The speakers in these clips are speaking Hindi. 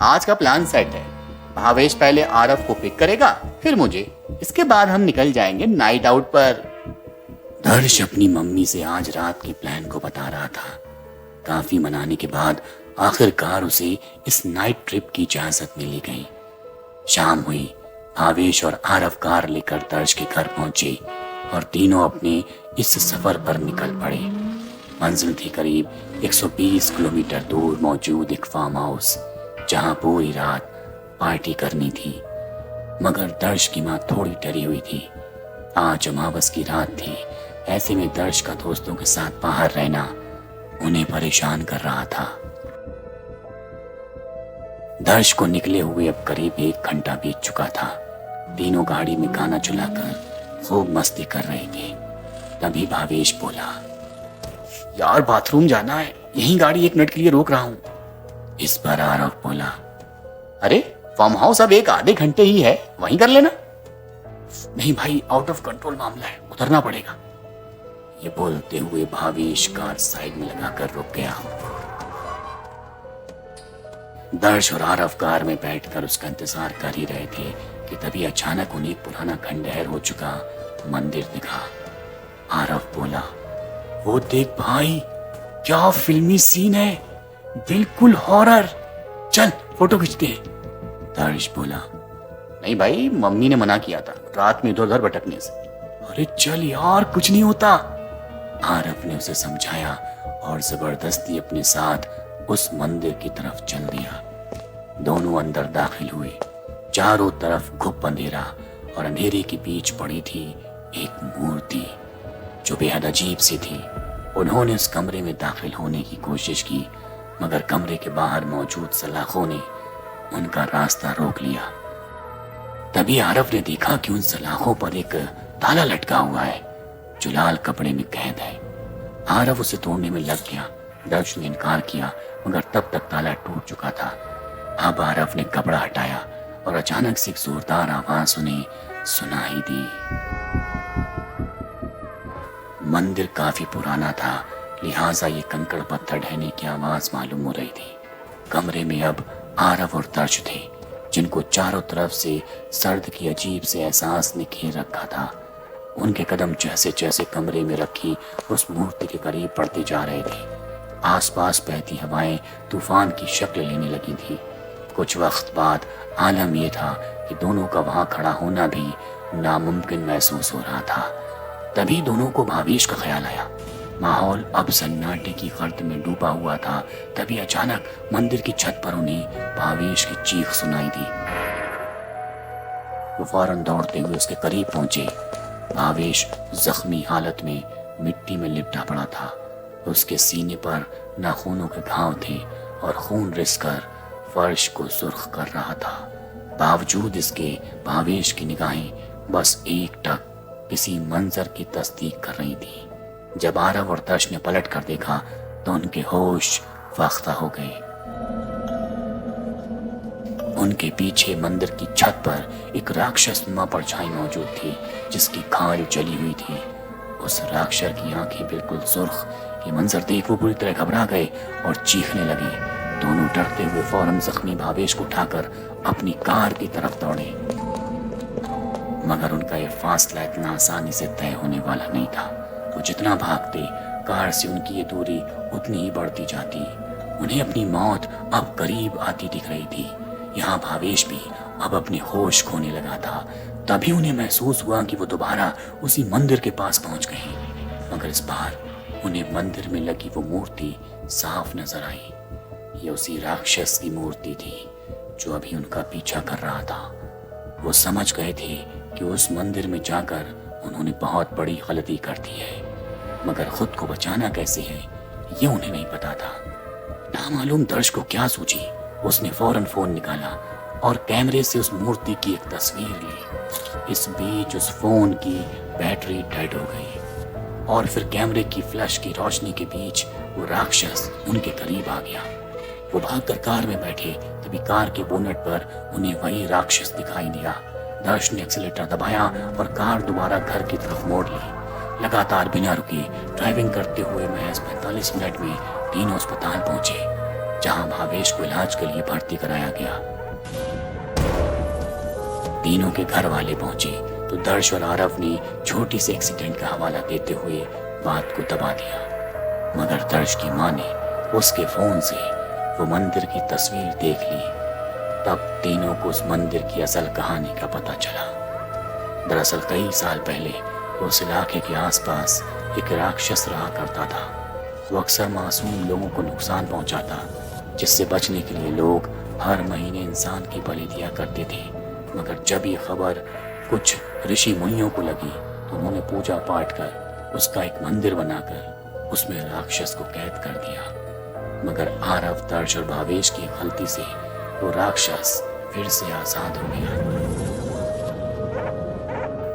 आज का प्लान सेट है। भावेश पहले आरव को पिक करेगा, फिर मुझे। इसके बाद हम निकल जाएंगे नाइट आउट पर। दर्श अपनी मम्मी से आज रात के प्लान को बता रहा था। काफी मनाने के बाद आखिरकार उसे इस नाइट ट्रिप की इजाजत मिली गई। शाम हुई। भावेश और आरव कार लेकर दर्श के घर पहुंचे और तीनों अपने इस सफर पर निकल पड़े। मंजिल थी करीब 120 किलोमीटर दूर मौजूद एक फार्म हाउस, जहां पूरी रात पार्टी करनी थी। मगर दर्श की माँ थोड़ी डरी हुई थी। आज अमावस की रात थी। ऐसे में दर्श का दोस्तों के साथ बाहर रहना उन्हें परेशान कर रहा था। दर्श को निकले हुए अब करीब 1 घंटा बीत चुका था। तीनों गाड़ी में गाना चलाकर खूब मस्ती कर रहे थे। तभी भावेश बोला, यार बाथरूम जाना है, यही गाड़ी 1 मिनट के लिए रोक रहा हूं। इस पर आरव बोला, अरे फार्म हाउस अब 1 आधे घंटे ही है, वहीं कर लेना। नहीं भाई, आउट ऑफ कंट्रोल मामला है, उतरना पड़ेगा। ये बोलते हुए भावेश कार साइड में लगाकर रुक गया। दर्श और आरव कार में बैठकर उसका इंतजार कर ही रहे थे कि तभी अचानक उन्हें पुराना खंडहर हो चुका मंदिर दिखा। आरव बोला, वो देख भाई, क्या फिल्मी सीन है, बिल्कुल हॉरर। चल फोटो खींचते हैं। दर्श बोला, नहीं भाई, मम्मी ने मना किया था रात में इधर उधर भटकने से। अरे चल यार, कुछ नहीं होता। आरव ने उसे समझाया और जबरदस्ती अपने साथ उस मंदिर की तरफ चल दिया। दोनों अंदर दाखिल हुए। चारों तरफ घुप अंधेरा और अंधेरे के बीच पड़ी थी एक मूर्ति जो बेहद अजीब सी थी। उन्होंने उस कमरे में दाखिल होने की कोशिश की, मगर कमरे के बाहर मौजूद सलाखों ने उनका रास्ता रोक लिया। तभी आरव ने देखा कि उन सलाखों पर एक ताला लटका हुआ है जो लाल कपड़े में कैद है। आरव उसे तोड़ने में लग गया। दर्श ने इनकार किया, मगर तब तक ताला टूट चुका था। अब आरव ने कपड़ा हटाया और अचानक से एक जोरदार आवाज उन्हें सुनाई दी। मंदिर काफी पुराना था, लिहाजा ये कंकड़ पत्थर ढहने की आवाज मालूम हो रही थी। कमरे में अब आरव और दर्श थे, जिनको चारों तरफ से सर्द की अजीब से एहसास ने घेर रखा था। उनके कदम जैसे जैसे कमरे में रखी उस मूर्ति के करीब बढ़ते जा रहे थे। आसपास बहती हवाएं तूफान की शक्ल लेने लगी थी। कुछ वक्त बाद आलम यह था कि दोनों का वहां खड़ा होना भी नामुमकिन महसूस हो रहा था। तभी दोनों को भावेश का ख्याल आया। माहौल अब सन्नाटे की गर्द में डूबा हुआ था। तभी अचानक मंदिर की छत पर उन्हें भावेश की चीख सुनाई दी। वो फौरन दौड़ते हुए उसके करीब पहुंचे। भावेश जख्मी हालत में मिट्टी में लिपटा पड़ा था। उसके सीने पर नाखूनों के घाव थे और खून रिसकर फर्श को सुर्ख कर रहा था। बावजूद इसके भावेश की निगाहें बस एकटक किसी मंजर की तस्दीक कर रही थी। जब आरव और दर्श ने पलट कर देखा तो उनके होश फाख्ता हो गए। उनके पीछे मंदिर की छत पर एक राक्षस नुमा परछाई मौजूद थी, जिसकी खाल जली हुई थी। उस राक्षस की आंखें बिल्कुल सुर्ख। ये मंजर देख वो पूरी तरह घबरा गए और चीखने लगे। दोनों डरते हुए फौरन जख्मी भावेश को उठाकर अपनी कार की तरफ दौड़े, मगर उनका यह फासला इतना आसानी से तय होने वाला नहीं था। वो जितना भागते, कार से उनकी ये दूरी उतनी ही बढ़ती जाती। उन्हें अपनी मौत अब करीब आती दिख रही थी। यहाँ भावेश भी अब अपने होश खोने लगा था। तभी उन्हें महसूस हुआ कि वो दोबारा उसी मंदिर के पास पहुंच गए, मगर इस बार उन्हें मंदिर में लगी वो मूर्ति साफ नजर आई। ये उसी राक्षस की मूर्ति थी जो अभी उनका पीछा कर रहा था। वो समझ गए थे कि उस मंदिर में जाकर उन्होंने बहुत बड़ी गलती कर दी है, मगर खुद को बचाना कैसे है ये उन्हें नहीं पता था। नामालूम दर्श को क्या सूझी, उसने फौरन फोन निकाला और कैमरे से उस मूर्ति की एक तस्वीर ली। इस बीच उस फोन की बैटरी डेड हो गई और फिर कैमरे की फ्लैश की रोशनी के बीच वो राक्षस उनके करीब आ गया। वो भागकर कार में बैठे। तभी कार के बोनट पर उन्हें वही राक्षस दिखाई दिया। दर्श ने एक्सीलेटर दबाया और कार दोबारा घर की तरफ मोड़ ली। लगातार बिना रुके ड्राइविंग करते हुए महज 45 मिनट में तीनों अस्पताल पहुंचे, जहां भावेश को इलाज के लिए भर्ती कराया गया। तीनों के घर वाले पहुंचे तो दर्श और आरव ने छोटी से एक्सीडेंट का हवाला देते हुए बात को दबा दिया, मगर दर्श की मां ने उसके फोन से वो मंदिर की तस्वीर देख ली। तब तीनों को उस मंदिर की असल कहानी का पता चला। दरअसल कई साल पहले उस इलाके के आसपास एक राक्षस रहा करता था। वो अक्सर मासूम लोगों को नुकसान पहुंचाता, जिससे बचने के लिए लोग हर महीने इंसान की बलि दिया करते थे। मगर जब ये खबर कुछ ऋषि मुनियों को लगी तो उन्होंने पूजा पाठ कर उसका एक मंदिर बनाकर उसमें राक्षस को कैद कर दिया। मगर आरव, दर्श और भावेश की गलती से वो राक्षस फिर से आजाद हो गया।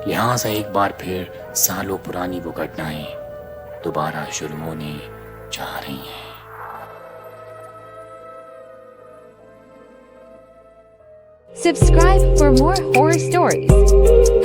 लिहाजा एक बार फिर सालों पुरानी वो घटनाएं दोबारा शुरू होने जा रही हैं। Subscribe for more horror stories.